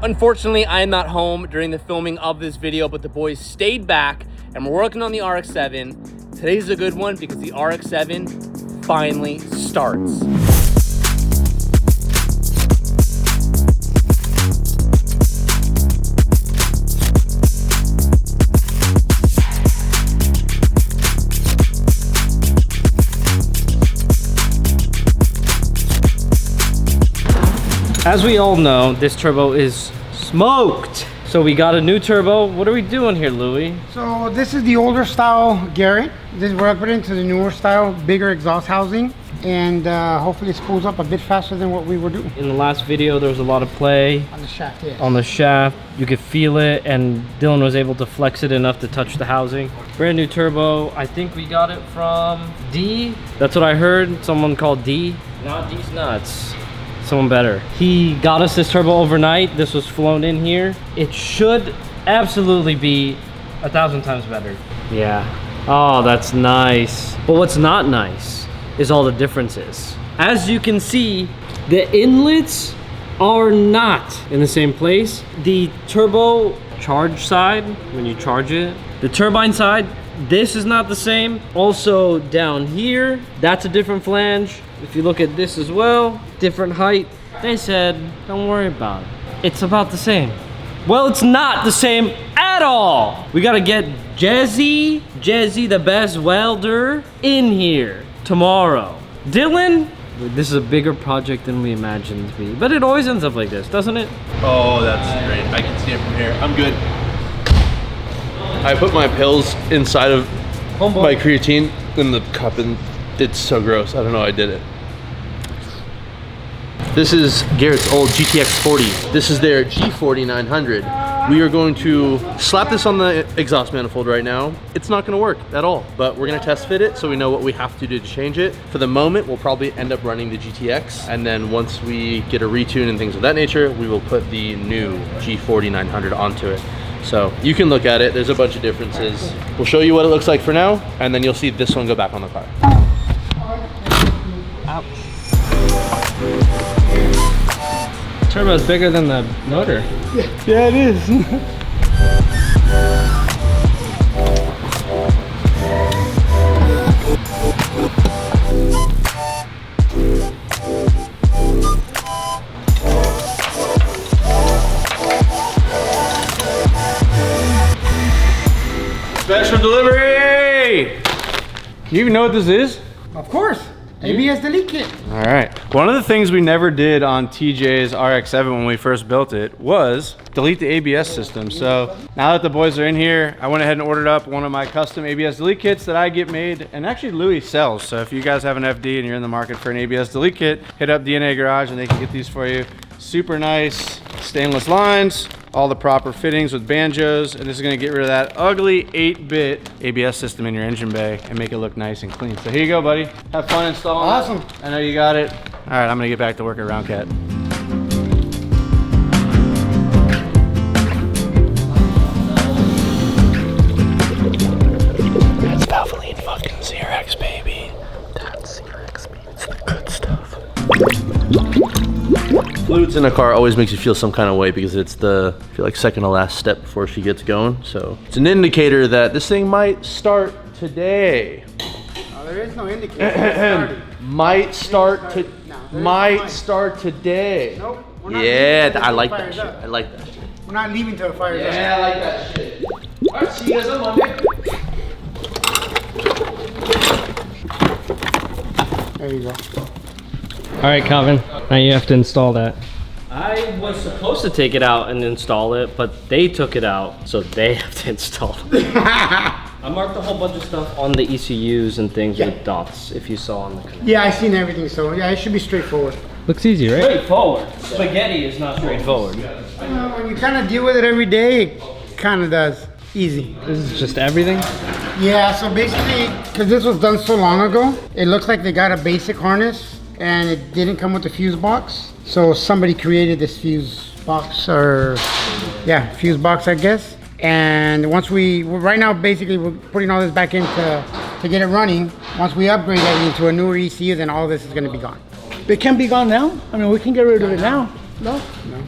Unfortunately, I am not home during the filming of this video, but the boys stayed back and we're working on the RX7. Today's a good one because the RX7 finally starts. As we all know, this turbo is smoked. So we got a new turbo. What are we doing here, Louis? So this is the older style Garrett. We're upgrading to the newer style, bigger exhaust housing, and hopefully it spools up a bit faster than what we were doing. In the last video, there was a lot of play. On the shaft, yeah. On the shaft, you could feel it, and Dylan was able to flex it enough to touch the housing. Brand new turbo. I think we got it from D. That's what I heard. Someone called D. Not D's nuts. Someone better. He got us this turbo overnight. This was flown in here. It should absolutely be 1,000 times better. Yeah. Oh, that's nice. But what's not nice is all the differences. As you can see, the inlets are not in the same place. The turbo charge side, when you charge it, the turbine side, this is not the same. Also down here, that's a different flange. If you look at this as well, different height. They said, don't worry about it. It's about the same. Well, it's not the same at all. We gotta get Jezzy the best welder, in here tomorrow. Dylan, this is a bigger project than we imagined it to be, but it always ends up like this, doesn't it? Oh, that's great. I can see it from here. I'm good. I put my pills inside of my creatine in the cup and it's so gross. I don't know how I did it. This is Garrett's old GTX 40. This is their G40 900. We are going to slap this on the exhaust manifold right now. It's not gonna work at all, but we're gonna test fit it so we know what we have to do to change it. For the moment, we'll probably end up running the GTX, and then once we get a retune and things of that nature, we will put the new G40 900 onto it. So you can look at it, there's a bunch of differences. We'll show you what it looks like for now, and then you'll see this one go back on the car. Ouch. Turbo is bigger than the motor. Yeah, it is. Special delivery! You even know what this is? Of course. ABS delete kit. All right. One of the things we never did on TJ's RX7 when we first built it was delete the ABS system. So now that the boys are in here, I went ahead and ordered up one of my custom ABS delete kits that I get made, and actually Louis sells. So if you guys have an FD and you're in the market for an ABS delete kit, hit up DNA Garage and they can get these for you. Super nice stainless lines, all the proper fittings with banjos, and this is gonna get rid of that ugly 8-bit ABS system in your engine bay and make it look nice and clean. So here you go, buddy. Have fun installing. Awesome. That. I know you got it. All right, I'm gonna get back to work at Round Cat. That's Valvoline fucking Xerox, baby. That's Xerox, baby. It's the good stuff. Fluids in a car always makes you feel some kind of way because it's the, I feel like, second to last step before she gets going. So it's an indicator that this thing might start today. There is no indicator. Might start today. Nope. We're not Yeah, leaving I till like the that fire's shit. up. I like that shit. We're not leaving till the fire's up. Yeah, I like that shit. All right, see you guys on Monday. There you go. All right, Calvin, now you have to install that. I was supposed to take it out and install it, but they took it out, so they have to install it. I marked a whole bunch of stuff on the ECUs and things with dots, if you saw on the connector. Yeah, I seen everything, so yeah, it should be straightforward. Looks easy, right? Straightforward. Spaghetti is not straightforward. When you kind of deal with it every day, it kind of does. Easy. This is just everything? Yeah, so basically, because this was done so long ago, it looks like they got a basic harness and it didn't come with the fuse box. So somebody created this fuse box, or yeah, fuse box, I guess. And once right now, basically, we're putting all this back in to get it running. Once we upgrade it into a newer ECU, then all this is going to be gone. It can be gone now? I mean, we can get rid of it now. No? No.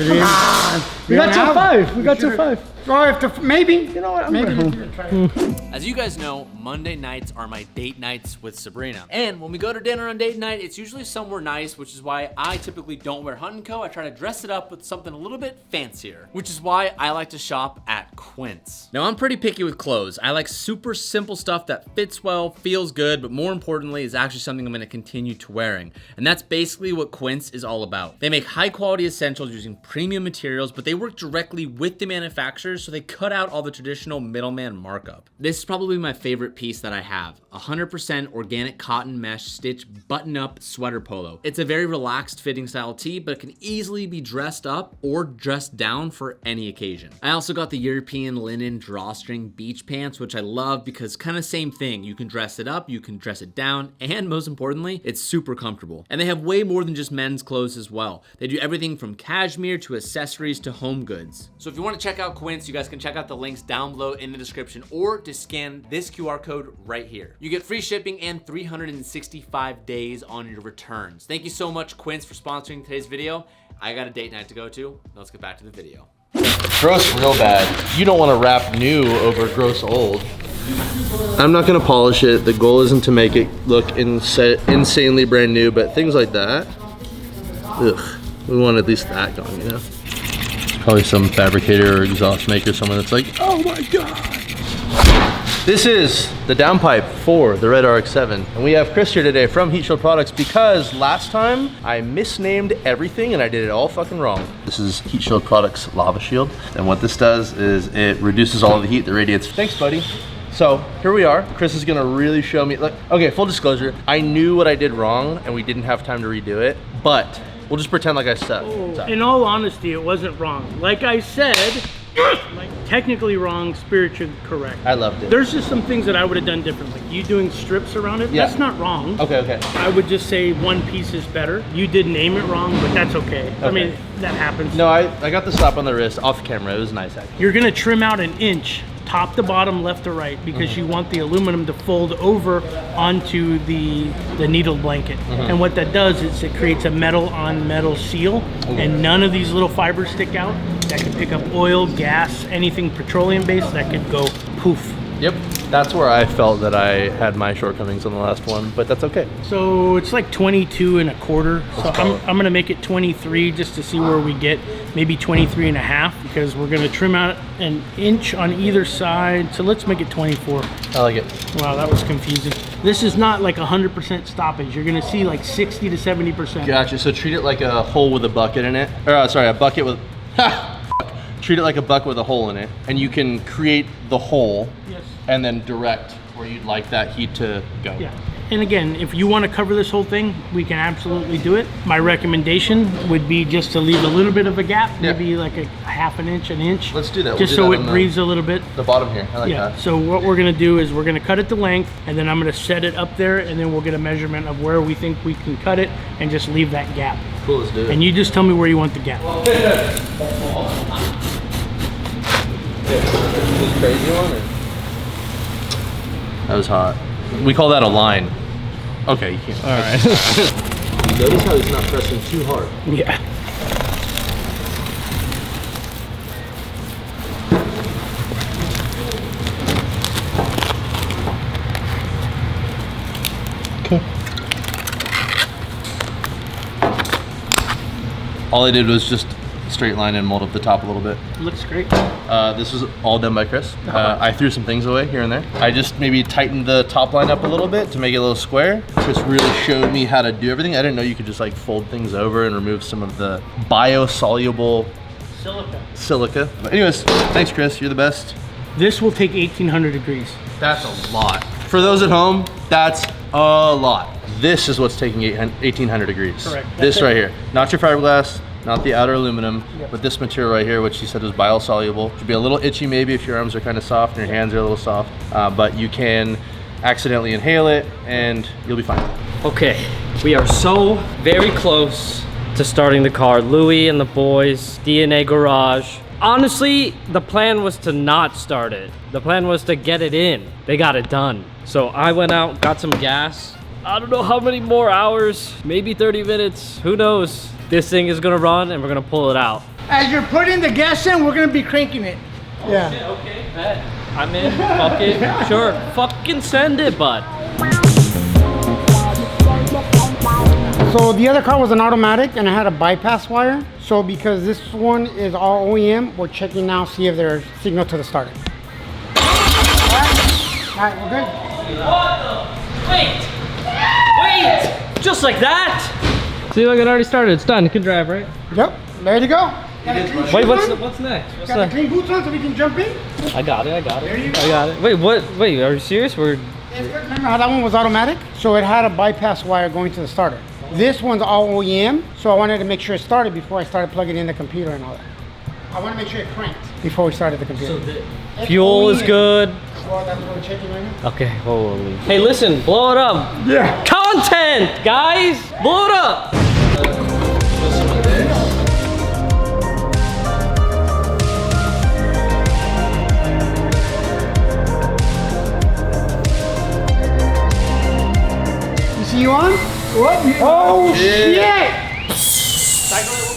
Come on. We got till 5. We got till 5. Oh, maybe. You know what? I'm Maybe. going home. As you guys know, Monday nights are my date nights with Sabrina. And when we go to dinner on date night, it's usually somewhere nice, which is why I typically don't wear Hunt & Co. I try to dress it up with something a little bit fancier, which is why I like to shop at Quince. Now, I'm pretty picky with clothes. I like super simple stuff that fits well, feels good, but more importantly, is actually something I'm gonna continue to wearing. And that's basically what Quince is all about. They make high quality essentials using premium materials, but they work directly with the manufacturers, so they cut out all the traditional middleman markup. This is probably my favorite piece that I have, 100% organic cotton mesh stitch button-up sweater polo. It's a very relaxed fitting style tee, but it can easily be dressed up or dressed down for any occasion. I also got the European linen drawstring beach pants, which I love because kind of same thing. You can dress it up, you can dress it down, and most importantly, it's super comfortable. And they have way more than just men's clothes as well. They do everything from cashmere to accessories to home goods. So if you want to check out Quince, you guys can check out the links down below in the description or to scan this QR code right here. You get free shipping and 365 days on your returns. Thank you so much, Quince, for sponsoring today's video. I got a date night to go to. Let's get back to the video. Gross real bad. You don't want to wrap new over gross old. I'm not gonna polish it. The goal isn't to make it look insanely brand new, but things like that, ugh, we want at least that gone, you know? Probably some fabricator or exhaust maker, someone that's like, oh my God. This is the downpipe for the red RX-7. And we have Chris here today from Heat Shield Products because last time I misnamed everything and I did it all fucking wrong. This is Heat Shield Products Lava Shield. And what this does is it reduces all of the heat that radiates. Thanks, buddy. So here we are. Chris is gonna really show me, like, okay, full disclosure, I knew what I did wrong and we didn't have time to redo it, but we'll just pretend like I said. In all honesty, it wasn't wrong. Like I said, like technically wrong, spiritually correct. I loved it. There's just some things that I would have done differently. You doing strips around it, Yeah. that's not wrong. Okay. I would just say one piece is better. You did name it wrong, but that's okay. I mean, that happens. No, I got the slap on the wrist off camera. It was nice, actually. You're gonna trim out an inch, top to bottom, left to right, because you want the aluminum to fold over onto the needle blanket. And what that does is it creates a metal on metal seal, and none of these little fibers stick out. That could pick up oil, gas, anything petroleum based, that could go poof. Yep, that's where I felt that I had my shortcomings on the last one, but that's okay. So it's like 22 1/4. So I'm gonna make it 23 just to see where we get, maybe 23 1/2, because we're gonna trim out an inch on either side. So let's make it 24. I like it. Wow, that was confusing. This is not like 100% stoppage. You're gonna see like 60 to 70%. Gotcha, so treat it like a hole with a bucket in it. Or sorry, a bucket with, treat it like a bucket with a hole in it. And you can create the hole and then direct where you'd like that heat to go. Yeah. And again, if you want to cover this whole thing, we can absolutely do it. My recommendation would be just to leave a little bit of a gap, maybe like a half an inch, an inch. Let's do that. Just so it breathes a little bit. The bottom here, I like that. So what we're gonna do is we're gonna cut it to length, and then I'm gonna set it up there, and then we'll get a measurement of where we think we can cut it, and just leave that gap. Cool, let's do it. And you just tell me where you want the gap. Crazy one, or? That was hot. We call that a line. Okay, you can't. All right. Notice how he's not pressing too hard. Yeah. Okay. All I did was just straight line and mold up the top a little bit. Looks great. This was all done by Chris. I threw some things away here and there. I just maybe tightened the top line up a little bit to make it a little square. Chris really showed me how to do everything. I didn't know you could just like fold things over and remove some of the biosoluble silica. But anyways, thanks Chris, you're the best. This will take 1800 degrees. That's a lot. For those at home, that's a lot. This is what's taking 1800 degrees. Correct. This right here, not your fiberglass, not the outer aluminum, but this material right here, which he said was biosoluble. Should be a little itchy maybe if your arms are kind of soft and your hands are a little soft, but you can accidentally inhale it and you'll be fine. Okay, we are so very close to starting the car. Louis and the boys, DNA garage. Honestly, the plan was to not start it. The plan was to get it in. They got it done. So I went out, got some gas. I don't know how many more hours, maybe 30 minutes, who knows? This thing is gonna run and we're gonna pull it out. As you're putting the gas in, we're gonna be cranking it. Yeah. Okay, bet. I'm in. Fuck it. Sure. Fucking send it, bud. So the other car was an automatic and it had a bypass wire. So because this one is all OEM, we're checking now, see if there's signal to the starter. All right, we're good. Wait! Just like that? See, look, it already started. It's done. You can drive, right? Yep, there you go. Wait, what's next? What's Got the next? clean boots on so we can jump in? I got it. There you go. I got it. Wait, what? Wait, are you serious? Remember how that one was automatic? So it had a bypass wire going to the starter. This one's all OEM, so I wanted to make sure it started before I started plugging in the computer and all that. I want to make sure it cranked before we started the computer. So fuel is good. Well, that's what we're checking right now. Okay, holy. Hey, listen, blow it up. Yeah. Content, guys! Blow it up! You see you on? What? Oh, shit!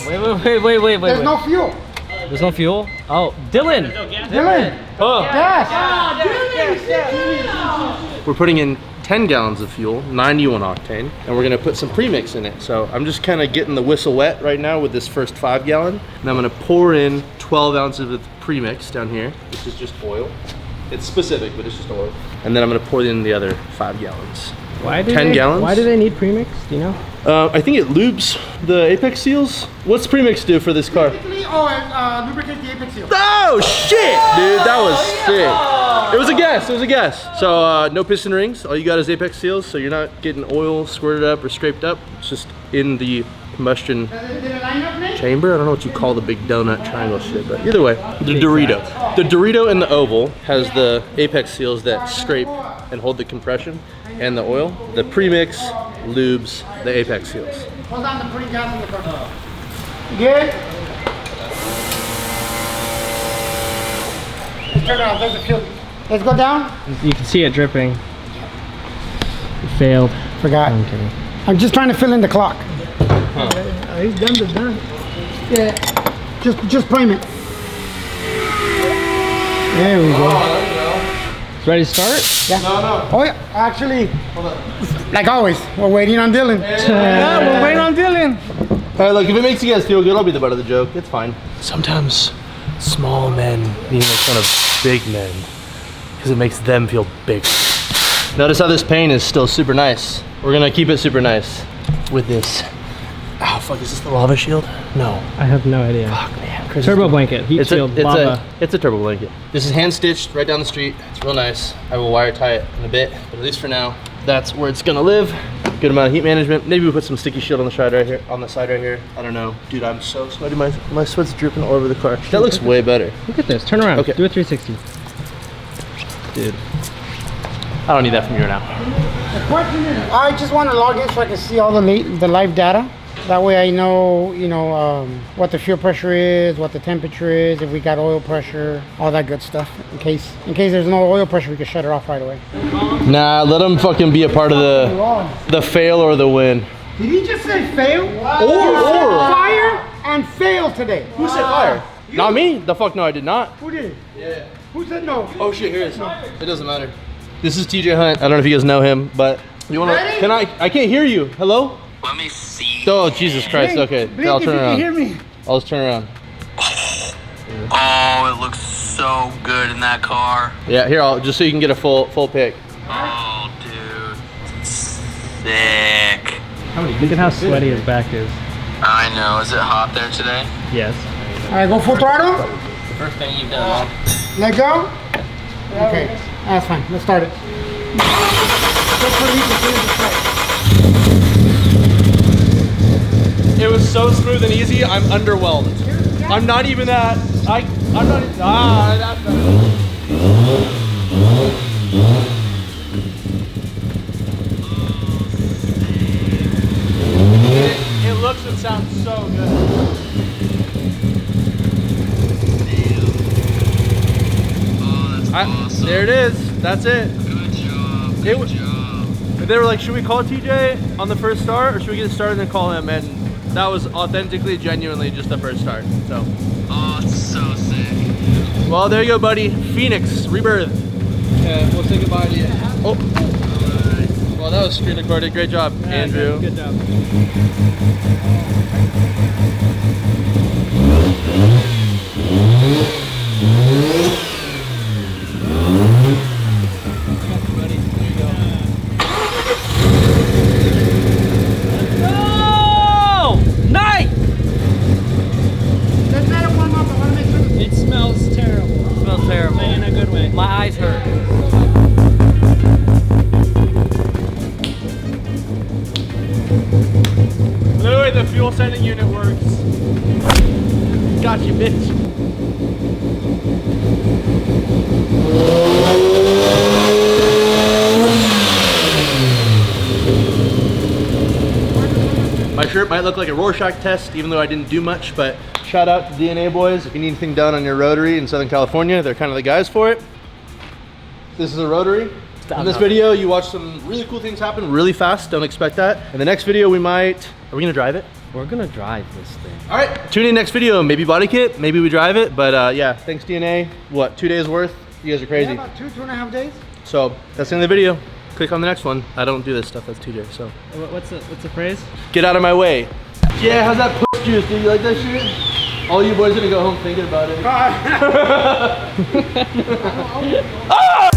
Wait. There's no fuel. There's no fuel? Oh, Dylan! Dylan! Oh. Gas! We're putting in 10 gallons of fuel, 91 octane, and we're gonna put some premix in it. So I'm just kind of getting the whistle wet right now with this first 5 gallon. And I'm gonna pour in 12 ounces of premix down here, which is just oil. It's specific, but it's just oil. And then I'm gonna pour in the other 5 gallons. Why do 10 gallons. Why do they need premix? Do you know? I think it lubes the apex seals. What's premix do for this car? Lubricate the apex seal. Oh shit, dude, that was sick. It was a guess, So no piston rings, all you got is apex seals, so you're not getting oil squirted up or scraped up. It's just in the combustion chamber. I don't know what you call the big donut triangle shit, but either way, the Dorito. The Dorito in the oval has the apex seals that scrape and hold the compression and the oil. The premix lubes the apex seals. Hold on, I'm putting gas in the car. Good? Let's turn it off, there's a fuel. Let's go down. You can see it dripping. It failed. Forgot. I'm kidding. I'm just trying to fill in the clock. He's done. Yeah. Just prime it. There we go. It's ready to start? Yeah. No. Oh yeah. Actually, like always, we're waiting on Dylan. Yeah, we're waiting on Dylan. All right, look, if it makes you guys feel good, I'll be the butt of the joke. It's fine. Sometimes small men need to make fun of big men because it makes them feel big. Notice how this paint is still super nice. We're gonna keep it super nice with this. Oh fuck, is this the lava shield? No. I have no idea. Fuck man. Chris, Turbo blanket, heat shield, lava. It's a turbo blanket. This is hand stitched right down the street. It's real nice. I will wire tie it in a bit, but at least for now, that's where it's gonna live. Good amount of heat management. Maybe we put some sticky shield on the side right here. I don't know. Dude, I'm so sweaty. My sweat's dripping all over the car. That looks way better. Look at this, turn around, Okay. do a 360. Dude. I don't need that from you now. The question is, I just want to log in so I can see all the live data. That way I know, what the fuel pressure is, what the temperature is, if we got oil pressure, all that good stuff. In case there's no oil pressure, we can shut it off right away. Nah, let them fucking be a part of the fail or the win. Did he just say fail? Or. Fire and fail today. Who said fire? Not me. The fuck no, I did not. Who did? Yeah. Who said no? Oh shit, here it is. It doesn't matter. This is TJ Hunt. I don't know if you guys know him, but you wanna? Ready? I can't hear you. Hello? Let me see. Oh Jesus Christ. Okay, Blink I'll if turn you around. can hear me. I'll just turn around. Oh, it looks so good in that car. Yeah, here. I'll just so you can get a full pic. Oh, dude. Sick. Look at how sweaty his back is. I know. Is it hot there today? Yes. All right, go full throttle. The first thing you've done. Let go. Okay, that's fine. Let's start it. It was so smooth and easy. I'm underwhelmed. I'm not even that. I'm not. That's better. It looks and sounds so good. Oh, that's awesome. There it is. That's it. Good job. Good job. They were like, should we call TJ on the first start or should we get it started and call him? And that was authentically, genuinely just the first start. So, Oh, it's so sick. well, there you go, buddy. Phoenix Rebirth. Yeah, we'll say goodbye to you. Oh, well, that was screen recorded. Great job, Andrew. Good job. Oh, nice! Let's let it warm up. I want to make sure. It smells terrible. It smells terrible. In a good way. My eyes hurt. Literally, the fuel sending unit works. Got you, bitch. My shirt might look like a Rorschach test, even though I didn't do much, but shout out to DNA boys. If you need anything done on your rotary in Southern California, they're kind of the guys for it. This is a rotary. In this video, you watch some really cool things happen really fast. Don't expect that. In the next video, we might, are we gonna drive it? We're gonna drive this thing. All right, tune in next video. Maybe body kit, maybe we drive it, but yeah, thanks DNA. What, 2 days worth? You guys are crazy. Yeah, about 2.5 days. So that's the end of the video. Click on the next one. I don't do this stuff, that's TJ, so. What's the phrase? Get out of my way. Yeah, how's that puss juice, dude? You like that shit? All you boys gonna go home thinking about it. Ah!